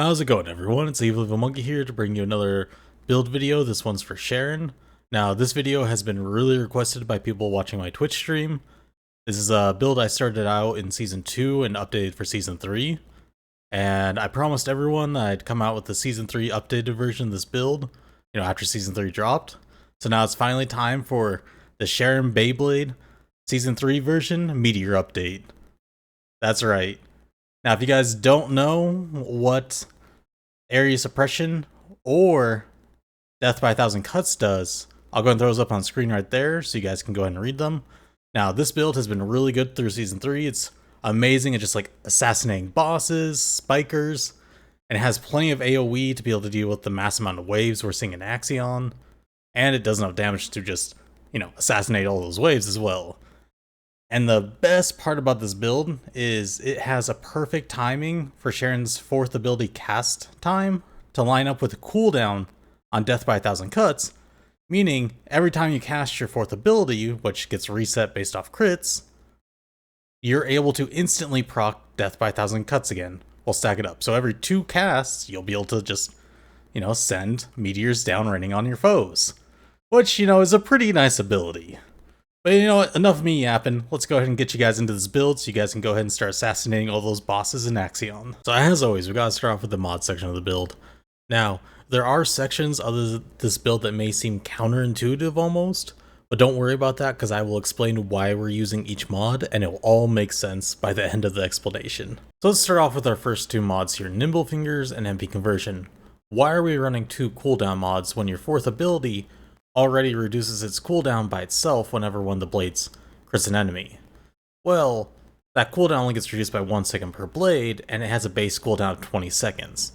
How's it going, everyone? It's Evil Monkey here to bring you another build video. This one's for Sharen. Now, this video has been really requested by people watching my Twitch stream. This is a build I started out in Season 2 and updated for Season 3. And I promised everyone that I'd come out with the Season 3 updated version of this build, after Season 3 dropped. So now it's finally time for the Sharen Beyblade Season 3 version Meteor Update. That's right. Now, if you guys don't know what Area Suppression or Death by 1,000 Cuts does, I'll go and throw those up on screen right there so you guys can go ahead and read them. Now, this build has been really good through Season 3. It's amazing at just like assassinating bosses, spikers, and it has plenty of AoE to be able to deal with the mass amount of waves we're seeing in Axion. And it does enough damage to just, assassinate all those waves as well. And the best part about this build is it has a perfect timing for Sharen's 4th ability cast time to line up with the cooldown on Death by 1,000 Cuts, meaning every time you cast your 4th ability, which gets reset based off crits, you're able to instantly proc Death by 1,000 Cuts again. We'll stack it up. So every 2 casts, you'll be able to just, send meteors down raining on your foes, which, is a pretty nice ability. But you know what, enough of me yapping. Let's go ahead and get you guys into this build so you guys can go ahead and start assassinating all those bosses in Axion. So as always, we gotta start off with the mod section of the build. Now, there are sections of this build that may seem counterintuitive almost, but don't worry about that because I will explain why we're using each mod and it will all make sense by the end of the explanation. So let's start off with our first 2 mods here, Nimble Fingers and MP Conversion. Why are we running 2 cooldown mods when your 4th ability already reduces its cooldown by itself whenever one of the blades crits an enemy? Well, that cooldown only gets reduced by 1 second per blade, and it has a base cooldown of 20 seconds.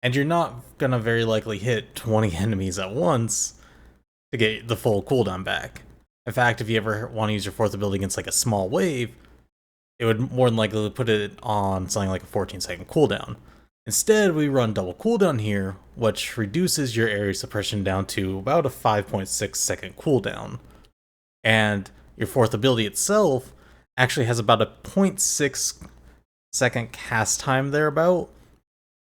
And you're not gonna very likely hit 20 enemies at once to get the full cooldown back. In fact, if you ever want to use your 4th ability against like a small wave, it would more than likely put it on something like a 14-second cooldown. Instead, we run double cooldown here, which reduces your area suppression down to about a 5.6 second cooldown. And your 4th ability itself actually has about a 0.6 second cast time thereabout.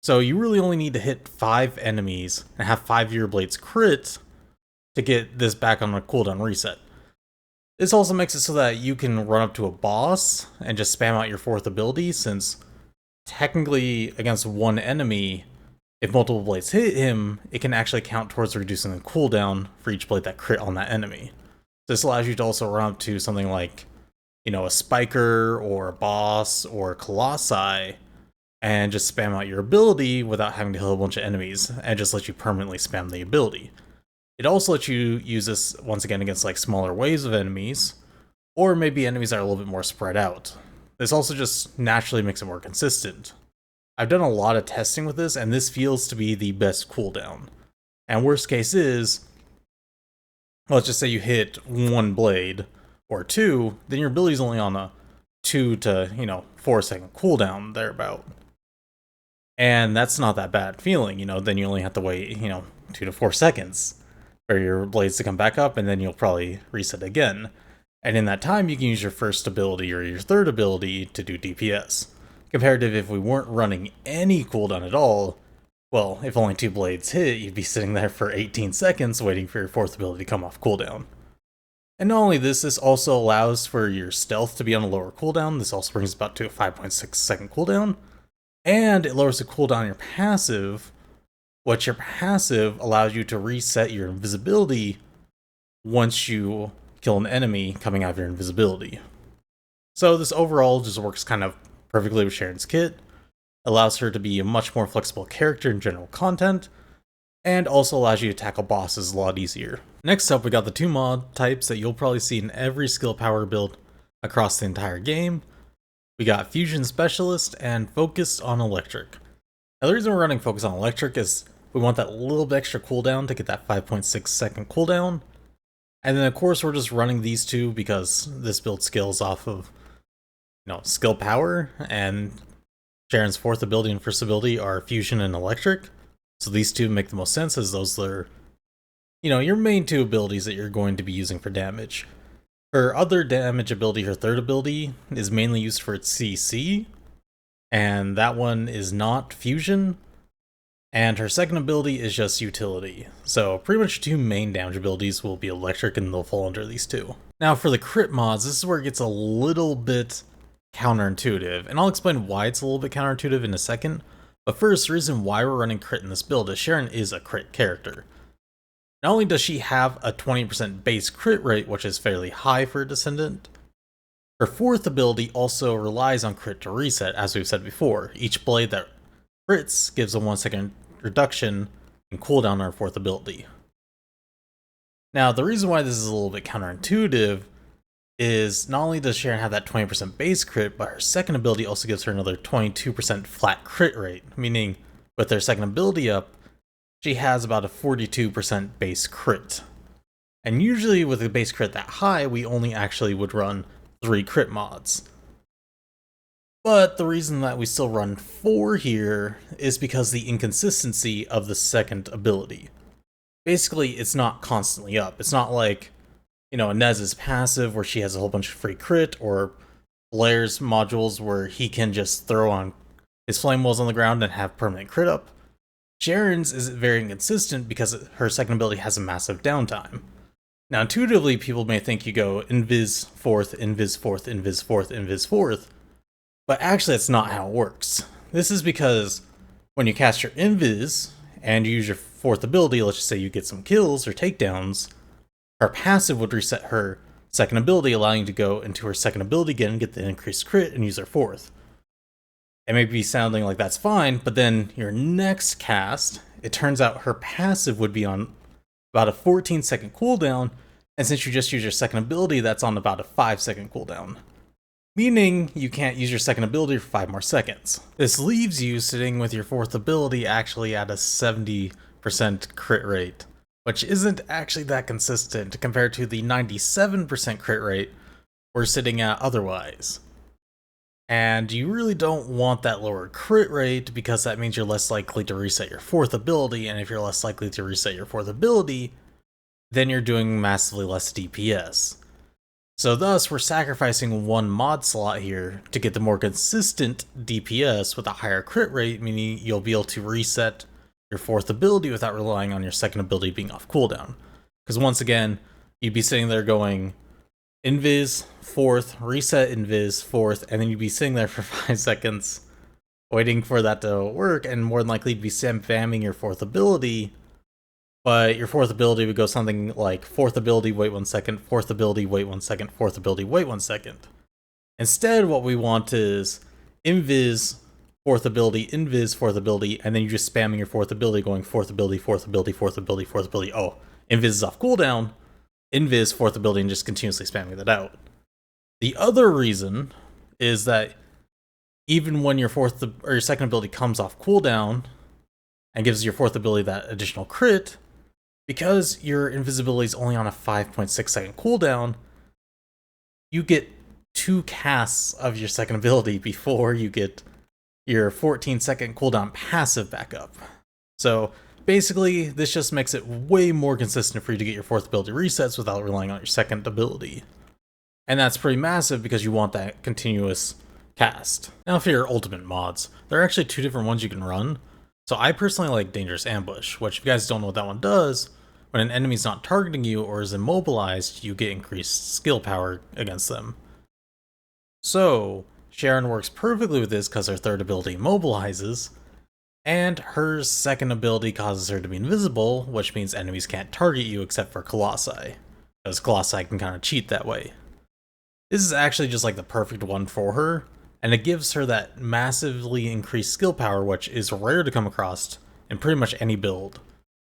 So you really only need to hit 5 enemies and have 5 of your blades crit to get this back on a cooldown reset. This also makes it so that you can run up to a boss and just spam out your 4th ability, since technically against one enemy, if multiple blades hit him, it can actually count towards reducing the cooldown for each blade that crit on that enemy. This allows you to also run up to something like, a spiker or a boss or colossi and just spam out your ability without having to kill a bunch of enemies, and just let you permanently spam the ability. It also lets you use this once again against like smaller waves of enemies, or maybe enemies that are a little bit more spread out. This also just naturally makes it more consistent. I've done a lot of testing with this, and this feels to be the best cooldown. And worst case is, let's just say you hit 1 blade or 2, then your ability's only on a 2 to 4 second cooldown thereabout. And that's not that bad feeling, then you only have to wait, 2 to 4 seconds for your blades to come back up, and then you'll probably reset again. And in that time, you can use your 1st ability or your 3rd ability to do DPS. Compared to if we weren't running any cooldown at all, well, if only 2 blades hit, you'd be sitting there for 18 seconds waiting for your 4th ability to come off cooldown. And not only this also allows for your stealth to be on a lower cooldown. This also brings it about to a 5.6 second cooldown. And it lowers the cooldown on your passive, which your passive allows you to reset your invisibility once you kill an enemy coming out of your invisibility. So this overall just works kind of perfectly with Sharen's kit, allows her to be a much more flexible character in general content, and also allows you to tackle bosses a lot easier. Next up, we got the 2 mod types that you'll probably see in every skill power build across the entire game. We got Fusion Specialist and Focused on Electric. Now the reason we're running Focused on Electric is we want that little bit extra cooldown to get that 5.6 second cooldown. And then of course we're just running these 2 because this build scales off of, skill power, and Sharen's 4th ability and 1st ability are Fusion and Electric. So these 2 make the most sense, as those are, your main 2 abilities that you're going to be using for damage. Her other damage ability, her 3rd ability, is mainly used for its CC, and that one is not Fusion, And her second ability is just utility. So pretty much your two main damage abilities will be electric and they'll fall under these two. Now for the crit mods, this is where it gets a little bit counterintuitive, and I'll explain why it's a little bit counterintuitive in a second. But first, the reason why we're running crit in this build is Sharen is a crit character. Not only does she have a 20% base crit rate, which is fairly high for a Descendant, her fourth ability also relies on crit to reset, as we've said before. Each blade that crits gives a 1 second reduction in cooldown on her fourth ability. Now, the reason why this is a little bit counterintuitive is not only does Sharen have that 20% base crit, but her second ability also gives her another 22% flat crit rate, meaning with her second ability up, she has about a 42% base crit. And usually with a base crit that high, we only actually would run 3 crit mods. But the reason that we still run 4 here is because the inconsistency of the second ability. Basically, it's not constantly up. It's not like, you know, Nez's passive where she has a whole bunch of free crit, or Blair's modules where he can just throw on his flame walls on the ground and have permanent crit up. Sharen's is very inconsistent because her second ability has a massive downtime. Now, intuitively, people may think you go invis fourth, invis fourth, invis fourth, invis fourth, but actually that's not how it works. This is because when you cast your invis and you use your fourth ability, let's just say you get some kills or takedowns, her passive would reset her second ability, allowing you to go into her second ability again and get the increased crit and use her fourth. It may be sounding like that's fine, but then your next cast, it turns out her passive would be on about a 14-second cooldown, and since you just use your second ability, that's on about a 5-second cooldown. Meaning you can't use your second ability for 5 more seconds. This leaves you sitting with your fourth ability actually at a 70% crit rate, which isn't actually that consistent compared to the 97% crit rate we're sitting at otherwise. And you really don't want that lower crit rate because that means you're less likely to reset your fourth ability, and if you're less likely to reset your fourth ability, then you're doing massively less DPS. So thus, we're sacrificing 1 mod slot here to get the more consistent DPS with a higher crit rate, meaning you'll be able to reset your fourth ability without relying on your second ability being off cooldown. Because once again, you'd be sitting there going invis, fourth, reset invis, fourth, and then you'd be sitting there for 5 seconds waiting for that to work, and more than likely you'd be spamming your fourth ability, but your fourth ability would go something like fourth ability, wait 1 second, fourth ability, wait 1 second, fourth ability, wait 1 second. Instead, what we want is invis, fourth ability, invis, fourth ability, and then you're just spamming your fourth ability, going fourth ability, fourth ability, fourth ability, fourth ability. Oh, invis is off cooldown, invis, fourth ability, and just continuously spamming that out. The other reason is that even when your fourth or your second ability comes off cooldown and gives your fourth ability that additional crit, because your invisibility is only on a 5.6 second cooldown, you get 2 casts of your second ability before you get your 14-second cooldown passive back up. So basically, this just makes it way more consistent for you to get your fourth ability resets without relying on your second ability. And that's pretty massive because you want that continuous cast. Now for your ultimate mods, there are actually 2 different ones you can run. So I personally like Dangerous Ambush, which if you guys don't know what that one does, when an enemy's not targeting you or is immobilized, you get increased skill power against them. So Sharen works perfectly with this because her third ability immobilizes, and her second ability causes her to be invisible, which means enemies can't target you except for Colossi, because Colossi can kind of cheat that way. This is actually just like the perfect one for her, and it gives her that massively increased skill power, which is rare to come across in pretty much any build.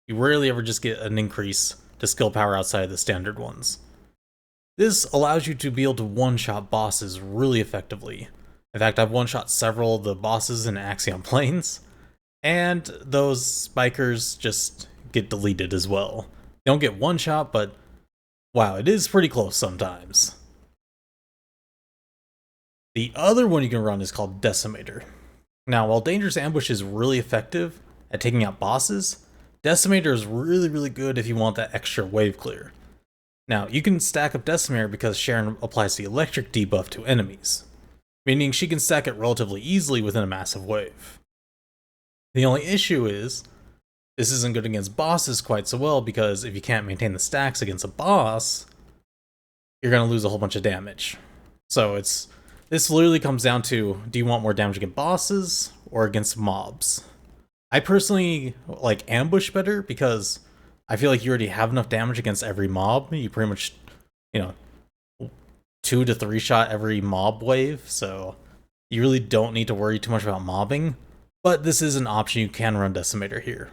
You rarely ever just get an increase to skill power outside of the standard ones. This allows you to be able to one-shot bosses really effectively. In fact, I've one-shot several of the bosses in Axiom Plains, and those spikers just get deleted as well. They don't get one-shot, but wow, it is pretty close sometimes. The other one you can run is called Decimator. Now, while Dangerous Ambush is really effective at taking out bosses, Decimator is really good if you want that extra wave clear. Now, you can stack up Decimator because Sharen applies the electric debuff to enemies, meaning she can stack it relatively easily within a massive wave. The only issue is, this isn't good against bosses quite so well, because if you can't maintain the stacks against a boss, you're going to lose a whole bunch of damage. So this literally comes down to, do you want more damage against bosses or against mobs? I personally like ambush better, because I feel like you already have enough damage against every mob. You pretty much, 2 to 3 shot every mob wave, so you really don't need to worry too much about mobbing. But this is an option, you can run Decimator here.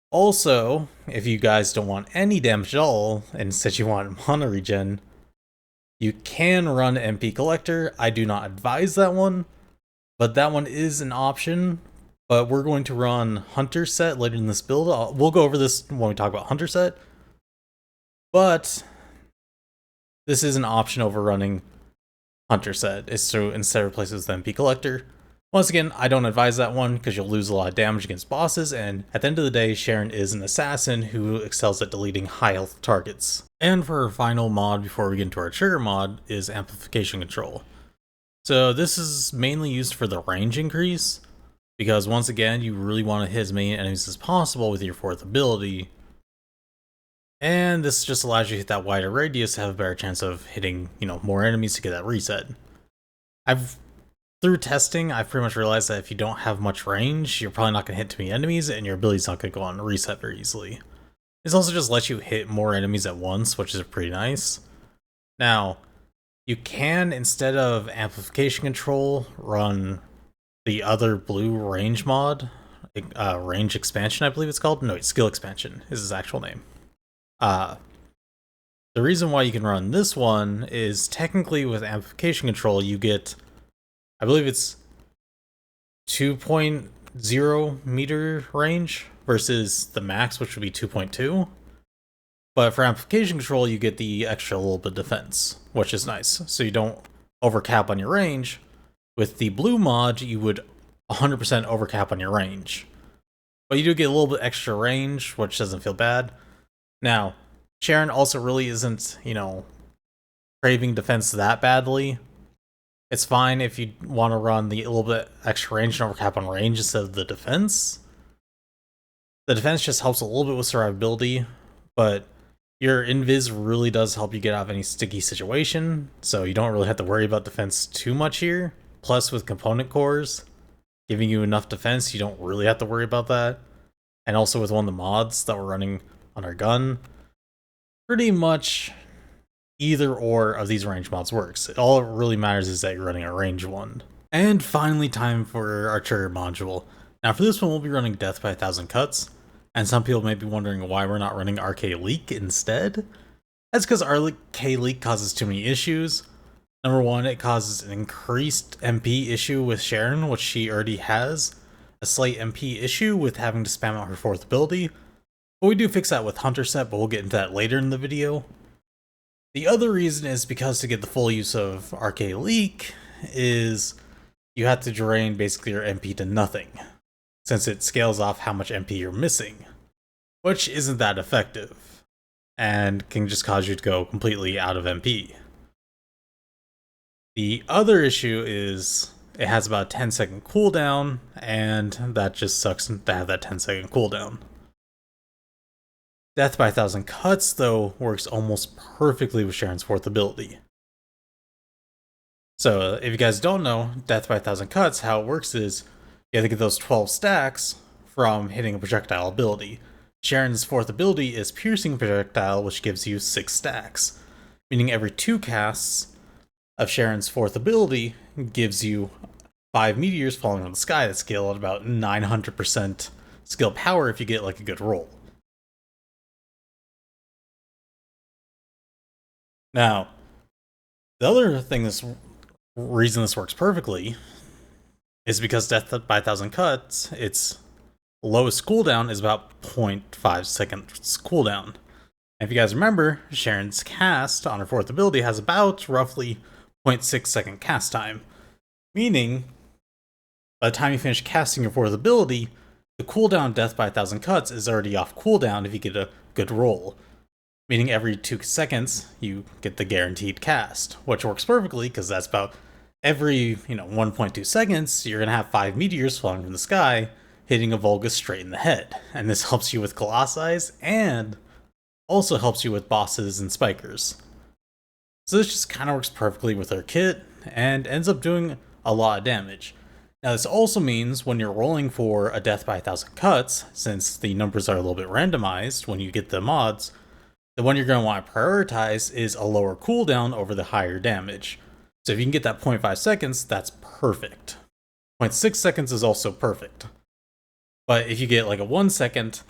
Also, if you guys don't want any damage at all, and instead you want mana regen, you can run MP Collector. I do not advise that one, but that one is an option. But we're going to run Hunter Set later in this build. We'll go over this when we talk about Hunter Set. But this is an option over running Hunter Set, is to instead replace it with the MP Collector. Once again, I don't advise that one, because you'll lose a lot of damage against bosses, and at the end of the day, Sharen is an assassin who excels at deleting high health targets. And for our final mod before we get into our trigger mod is Amplification Control. So this is mainly used for the range increase, because once again, you really want to hit as many enemies as possible with your 4th ability. And this just allows you to hit that wider radius to have a better chance of hitting, more enemies to get that reset. Through testing, I've pretty much realized that if you don't have much range, you're probably not going to hit too many enemies, and your ability's not going to go on reset very easily. This also just lets you hit more enemies at once, which is pretty nice. Now, you can, instead of Amplification Control, run the other blue range mod, range expansion, I believe it's called. No, skill expansion is his actual name. The reason why you can run this one is technically with Amplification Control, you get, I believe it's 2.0 meter range versus the max, which would be 2.2. But for Amplification Control, you get the extra little bit of defense, which is nice. So you don't overcap on your range. With the blue mod, you would 100% overcap on your range. But you do get a little bit extra range, which doesn't feel bad. Now, Sharen also really isn't, craving defense that badly. It's fine if you want to run the little bit extra range and overcap on range instead of the defense. The defense just helps a little bit with survivability, but your invis really does help you get out of any sticky situation, so you don't really have to worry about defense too much here. Plus, with component cores giving you enough defense, you don't really have to worry about that. And also with one of the mods that we're running on our gun, pretty much either or of these range mods works. All it really matters is that you're running a range one. And finally, time for our trigger module. Now for this one, we'll be running Death by 1,000 Cuts, and some people may be wondering why we're not running Arche Leak instead. That's because Arche Leak causes too many issues. Number one, it causes an increased MP issue with Sharen, which she already has. A slight MP issue with having to spam out her 4th ability. But we do fix that with Hunter Set, but we'll get into that later in the video. The other reason is because to get the full use of Arche Leak is you have to drain basically your MP to nothing, since it scales off how much MP you're missing, which isn't that effective, and can just cause you to go completely out of MP. The other issue is it has about a 10-second cooldown, and that just sucks to have that 10-second cooldown. Death by 1,000 Cuts, though, works almost perfectly with Sharen's 4th ability. So, if you guys don't know, Death by 1,000 Cuts, how it works is you have to get those 12 stacks from hitting a projectile ability. Sharen's 4th ability is Piercing Projectile, which gives you 6 stacks, meaning every 2 casts of Sharen's 4th ability gives you 5 meteors falling from the sky that scale at about 900% skill power if you get like a good roll. Now, the other thing reason this works perfectly is because Death by 1,000 Cuts, its lowest cooldown is about 0.5 seconds cooldown. And if you guys remember, Sharen's cast on her 4th ability has about roughly 0.6 second cast time, meaning by the time you finish casting your 4th ability, the cooldown Death by 1,000 Cuts is already off cooldown if you get a good roll. Meaning every 2 seconds, you get the guaranteed cast, which works perfectly because that's about every 1.2 seconds, you're going to have 5 meteors falling from the sky, hitting a Volga straight in the head. And this helps you with Colossi and also helps you with bosses and spikers. So this just kind of works perfectly with our kit and ends up doing a lot of damage. Now this also means when you're rolling for a death by 1,000 cuts, since the numbers are a little bit randomized when you get the mods, the one you're going to want to prioritize is a lower cooldown over the higher damage. So if you can get that 0.5 seconds, that's perfect. 0.6 seconds is also perfect. But if you get like a 1 second,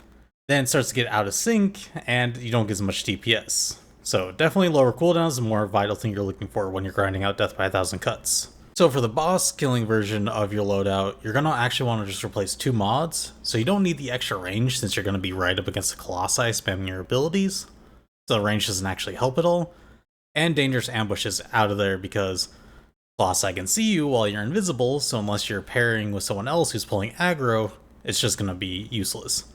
then it starts to get out of sync and you don't get as much DPS. So definitely lower cooldowns is a more vital thing you're looking for when you're grinding out death by 1,000 cuts. So for the boss killing version of your loadout, you're going to actually want to just replace 2 mods. So you don't need the extra range since you're going to be right up against the Colossi spamming your abilities. So the range doesn't actually help at all. And dangerous ambush is out of there because Colossi can see you while you're invisible, so unless you're pairing with someone else who's pulling aggro, it's just going to be useless.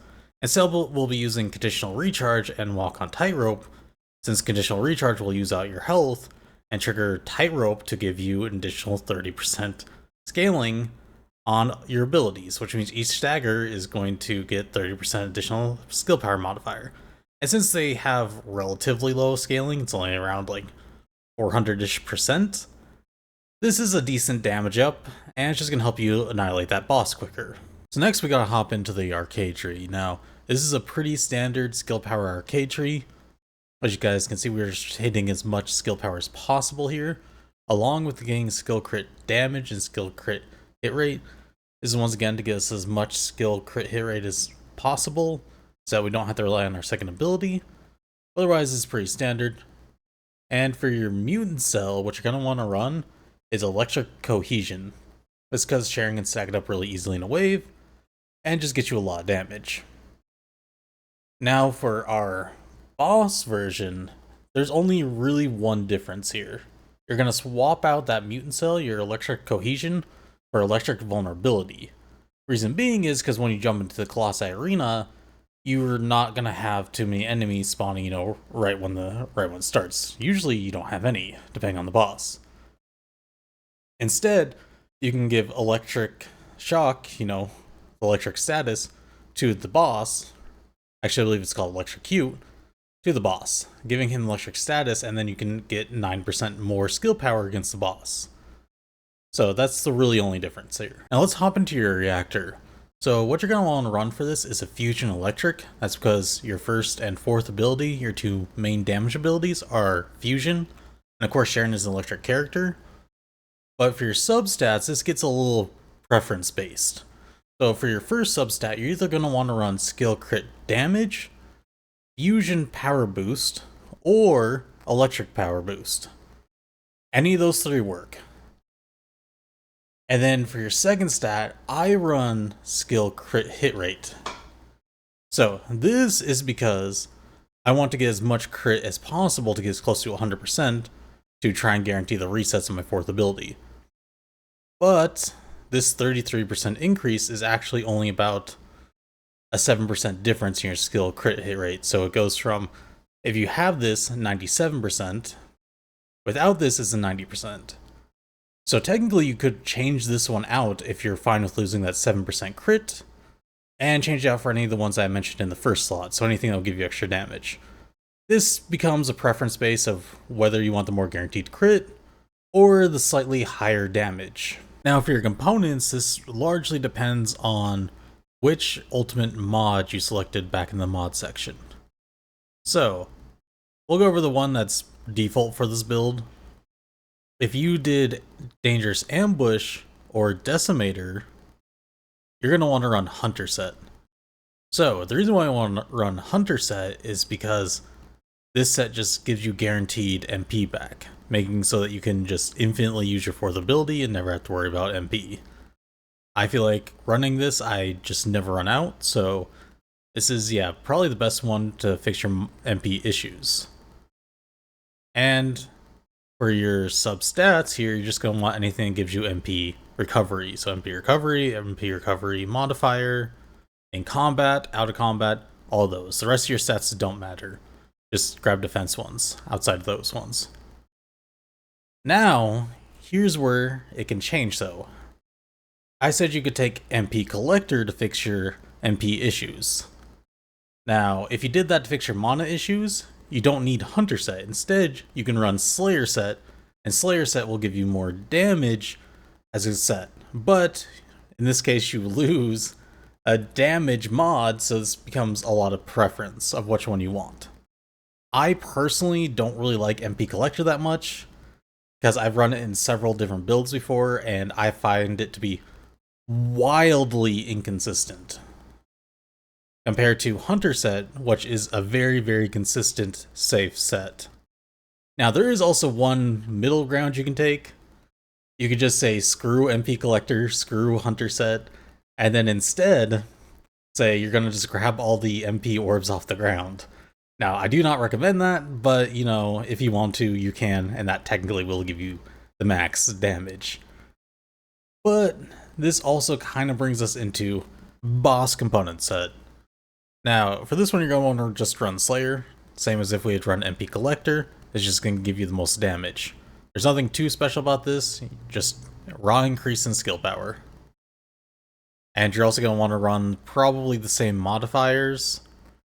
Instead, we'll be using conditional recharge and walk on tightrope, since conditional recharge will use out your health and trigger tightrope to give you an additional 30% scaling on your abilities, which means each stagger is going to get 30% additional skill power modifier. And since they have relatively low scaling, it's only around like 400-ish%, this is a decent damage up, and it's just going to help you annihilate that boss quicker. So next we gotta hop into the arcade tree. Now, this is a pretty standard skill power arcade tree. As you guys can see, we're just hitting as much skill power as possible here, along with getting skill crit damage and skill crit hit rate. This is once again to get us as much skill crit hit rate as possible, so that we don't have to rely on our second ability. Otherwise, it's pretty standard. And for your mutant cell, what you're going to want to run is electric cohesion. That's because Sharen can stack it up really easily in a wave, and just get you a lot of damage. Now for our boss version, there's only really one difference here. You're going to swap out that mutant cell, your electric cohesion, for electric vulnerability. Reason being is because when you jump into the Colossi arena, you're not going to have too many enemies spawning, right when it starts. Usually you don't have any, depending on the boss. Instead, you can give electric shock, electric status, to the boss. Actually, I believe it's called electrocute, to the boss, giving him electric status, and then you can get 9% more skill power against the boss. So that's the really only difference here. Now let's hop into your reactor. So what you're going to want to run for this is a fusion electric. That's because your first and fourth ability, your 2 main damage abilities, are fusion. And of course, Sharen is an electric character. But for your substats, this gets a little preference based. So for your first substat, you're either going to want to run skill crit damage, fusion power boost, or electric power boost. Any of those 3 work. And then for your second stat, I run skill crit hit rate. So this is because I want to get as much crit as possible to get as close to 100% to try and guarantee the resets of my fourth ability. But this 33% increase is actually only about a 7% difference in your skill crit hit rate. So it goes from, if you have this, 97%, without this is a 90%. So technically you could change this one out if you're fine with losing that 7% crit, and change it out for any of the ones I mentioned in the first slot, so anything that will give you extra damage. This becomes a preference base of whether you want the more guaranteed crit, or the slightly higher damage. Now for your components, this largely depends on which ultimate mod you selected back in the mod section. So, we'll go over the one that's default for this build. If you did Dangerous Ambush or Decimator, you're going to want to run Hunter Set. So, the reason why I want to run Hunter Set is because this set just gives you guaranteed MP back, making so that you can just infinitely use your fourth ability and never have to worry about MP. I feel like running this, I just never run out, so this is, probably the best one to fix your MP issues. And for your substats here, you're just going to want anything that gives you MP recovery. So MP recovery modifier, in combat, out of combat, all those. The rest of your stats don't matter. Just grab defense ones outside of those ones. Now, here's where it can change though. I said you could take MP Collector to fix your MP issues. Now, if you did that to fix your mana issues, you don't need Hunter Set. Instead, you can run Slayer Set, and Slayer Set will give you more damage as a set. But in this case, you lose a damage mod, so this becomes a lot of preference of which one you want. I personally don't really like MP Collector that much, because I've run it in several different builds before, and I find it to be wildly inconsistent compared to Hunter Set, which is a very, very consistent, safe set. Now, there is also one middle ground you can take. You could just say, screw MP Collector, screw Hunter Set, and then instead, say you're gonna just grab all the MP orbs off the ground. Now, I do not recommend that, but, you know, if you want to, you can, and that technically will give you the max damage. But this also kind of brings us into boss component set. Now, for this one, you're going to want to just run Slayer, same as if we had run MP Collector. It's just going to give you the most damage. There's nothing too special about this, just raw increase in skill power. And you're also going to want to run probably the same modifiers.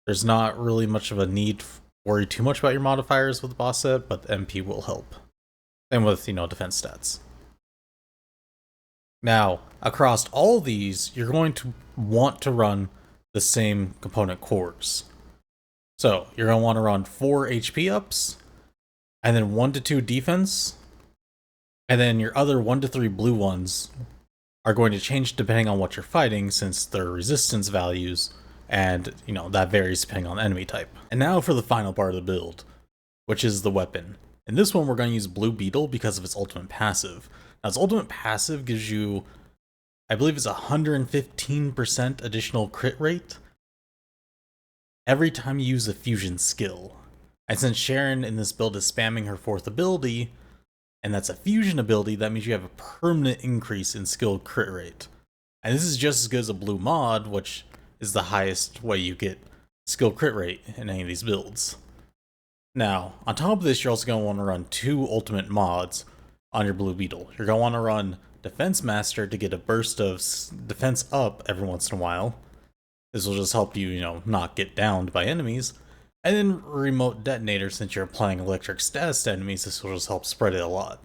There's not really much of a need to worry too much about your modifiers with the boss set, but the MP will help. And with, you know, defense stats. Now, across all these, you're going to want to run the same component cores. So, you're going to want to run 4 HP ups, and then 1 to 2 defense, and then your other 1 to 3 blue ones are going to change depending on what you're fighting, since their resistance values, and, you know, that varies depending on the enemy type. And now for the final part of the build, which is the weapon. In this one, we're going to use Blue Beetle because of its ultimate passive. Now, its ultimate passive gives you, I believe it's 115% additional crit rate every time you use a fusion skill. And since Sharen in this build is spamming her 4th ability, and that's a fusion ability, that means you have a permanent increase in skill crit rate. And this is just as good as a blue mod, which is the highest way you get skill crit rate in any of these builds. Now, on top of this, you're also going to want to run 2 ultimate mods on your Blue Beetle. You're going to want to run Defense Master to get a burst of defense up every once in a while. This will just help you, you know, not get downed by enemies. And then Remote Detonator, since you're applying electric status to enemies, this will just help spread it a lot.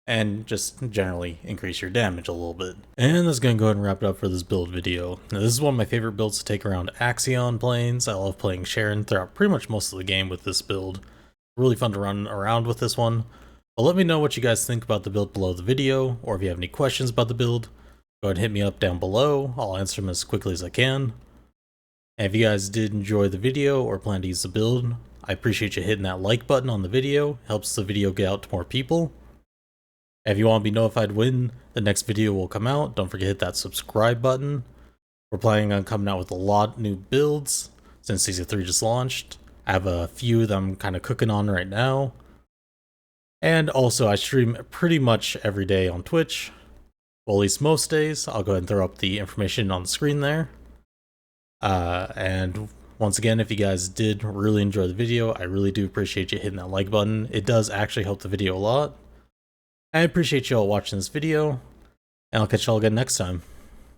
And just generally increase your damage a little bit. And that's going to go ahead and wrap it up for this build video. Now, this is one of my favorite builds to take around Axion planes. I love playing Sharen throughout pretty much most of the game with this build. Really fun to run around with this one. But let me know what you guys think about the build below the video, or if you have any questions about the build, go ahead and hit me up down below. I'll answer them as quickly as I can. And if you guys did enjoy the video or plan to use the build, I appreciate you hitting that like button on the video. It helps the video get out to more people. And if you want to be notified when the next video will come out, don't forget to hit that subscribe button. We're planning on coming out with a lot of new builds since Season 3 just launched. I have a few that I'm kind of cooking on right now. And also, I stream pretty much every day on Twitch. Well, at least most days. I'll go ahead and throw up the information on the screen there. And once again, if you guys did really enjoy the video, I really do appreciate you hitting that like button. It does actually help the video a lot. I appreciate you all watching this video, and I'll catch y'all again next time.